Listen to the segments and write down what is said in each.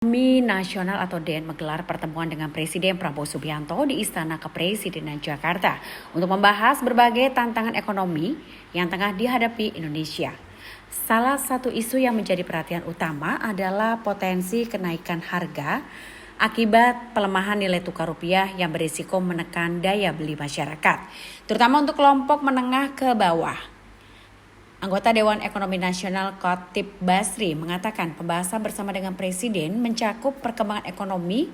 Ekonomi Nasional atau DN menggelar pertemuan dengan Presiden Prabowo Subianto di Istana Kepresidenan Jakarta untuk membahas berbagai tantangan ekonomi yang tengah dihadapi Indonesia. Salah satu isu yang menjadi perhatian utama adalah potensi kenaikan harga akibat pelemahan nilai tukar rupiah yang berisiko menekan daya beli masyarakat, terutama untuk kelompok menengah ke bawah. Anggota Dewan Ekonomi Nasional Khatib Basri mengatakan pembahasan bersama dengan Presiden mencakup perkembangan ekonomi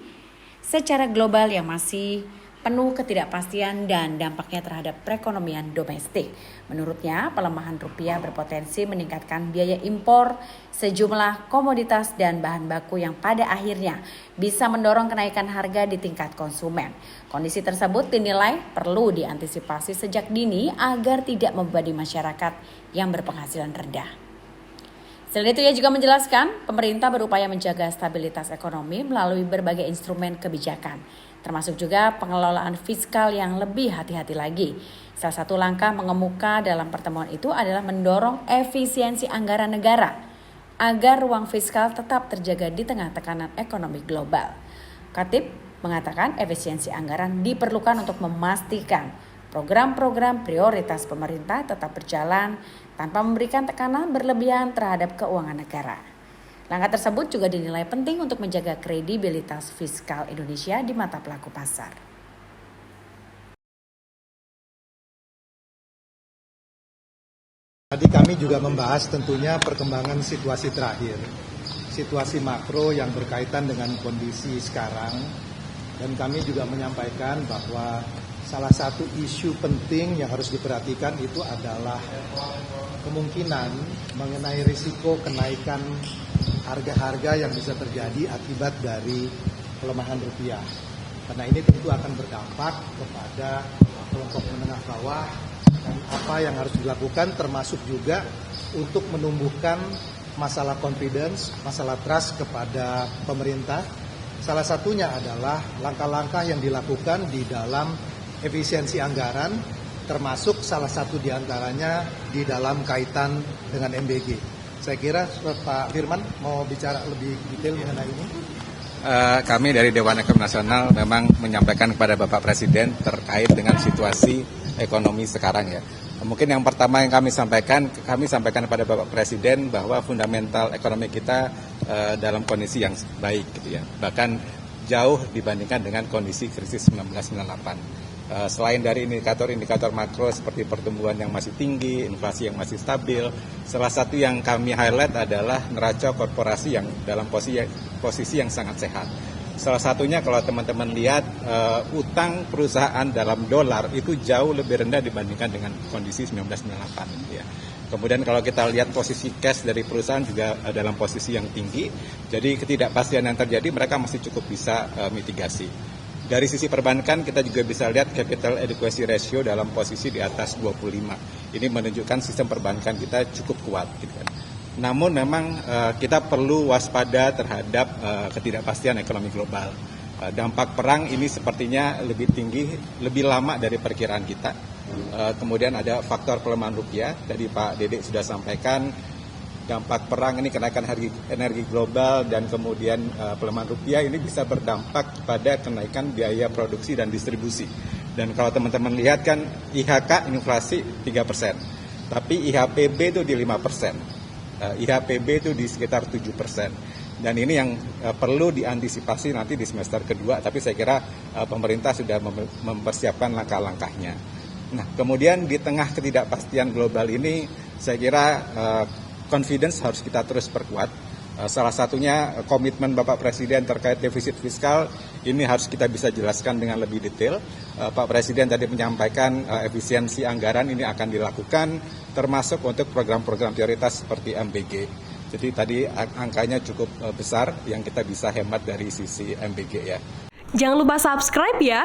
secara global yang masih penuh ketidakpastian dan dampaknya terhadap perekonomian domestik. Menurutnya, pelemahan rupiah berpotensi meningkatkan biaya impor sejumlah komoditas dan bahan baku yang pada akhirnya bisa mendorong kenaikan harga di tingkat konsumen. Kondisi tersebut dinilai perlu diantisipasi sejak dini agar tidak membebani masyarakat yang berpenghasilan rendah. Selain itu, ia juga menjelaskan pemerintah berupaya menjaga stabilitas ekonomi melalui berbagai instrumen kebijakan, termasuk juga pengelolaan fiskal yang lebih hati-hati lagi. Salah satu langkah mengemuka dalam pertemuan itu adalah mendorong efisiensi anggaran negara agar ruang fiskal tetap terjaga di tengah tekanan ekonomi global. Khatib mengatakan efisiensi anggaran diperlukan untuk memastikan program-program prioritas pemerintah tetap berjalan tanpa memberikan tekanan berlebihan terhadap keuangan negara. Langkah tersebut juga dinilai penting untuk menjaga kredibilitas fiskal Indonesia di mata pelaku pasar. Tadi kami juga membahas tentunya perkembangan situasi terakhir, situasi makro yang berkaitan dengan kondisi sekarang, dan kami juga menyampaikan bahwa salah satu isu penting yang harus diperhatikan itu adalah kemungkinan mengenai risiko kenaikan harga-harga yang bisa terjadi akibat dari pelemahan rupiah. Karena ini tentu akan berdampak kepada kelompok menengah bawah dan apa yang harus dilakukan termasuk juga untuk menumbuhkan masalah confidence, masalah trust kepada pemerintah. Salah satunya adalah langkah-langkah yang dilakukan di dalam efisiensi anggaran, termasuk salah satu diantaranya di dalam kaitan dengan MBG. Saya kira Pak Firman mau bicara lebih detail mengenai ini. Kami dari Dewan Ekonomi Nasional memang menyampaikan kepada Bapak Presiden terkait dengan situasi ekonomi sekarang ya. Mungkin yang pertama yang kami sampaikan kepada Bapak Presiden bahwa fundamental ekonomi kita dalam kondisi yang baik gitu ya. Bahkan jauh dibandingkan dengan kondisi krisis 1998. Selain dari indikator-indikator makro seperti pertumbuhan yang masih tinggi, inflasi yang masih stabil, salah satu yang kami highlight adalah neraca korporasi yang dalam posisi yang sangat sehat. Salah satunya kalau teman-teman lihat utang perusahaan dalam dolar itu jauh lebih rendah dibandingkan dengan kondisi 1998. Ya. Kemudian kalau kita lihat posisi cash dari perusahaan juga dalam posisi yang tinggi, jadi ketidakpastian yang terjadi mereka masih cukup bisa mitigasi. Dari sisi perbankan kita juga bisa lihat capital adequacy ratio dalam posisi di atas 25. Ini menunjukkan sistem perbankan kita cukup kuat. Gitu kan. Namun memang kita perlu waspada terhadap ketidakpastian ekonomi global. Dampak perang ini sepertinya lebih tinggi, lebih lama dari perkiraan kita. Kemudian ada faktor pelemahan rupiah. Tadi Pak Dede sudah sampaikan dampak perang ini kenaikan harga energi global dan kemudian pelemahan rupiah ini bisa berdampak pada kenaikan biaya produksi dan distribusi. Dan kalau teman-teman lihat kan IHK inflasi 3%, tapi IHPB itu di 5%, IHPB itu di sekitar 7%. Dan ini yang perlu diantisipasi nanti di semester kedua, tapi saya kira pemerintah sudah mempersiapkan langkah-langkahnya. Nah, kemudian di tengah ketidakpastian global ini, saya kira confidence harus kita terus perkuat. Salah satunya komitmen Bapak Presiden terkait defisit fiskal, ini harus kita bisa jelaskan dengan lebih detail. Pak Presiden tadi menyampaikan efisiensi anggaran ini akan dilakukan, termasuk untuk program-program prioritas seperti MBG. Jadi tadi angkanya cukup besar yang kita bisa hemat dari sisi MBG ya. Jangan lupa subscribe ya.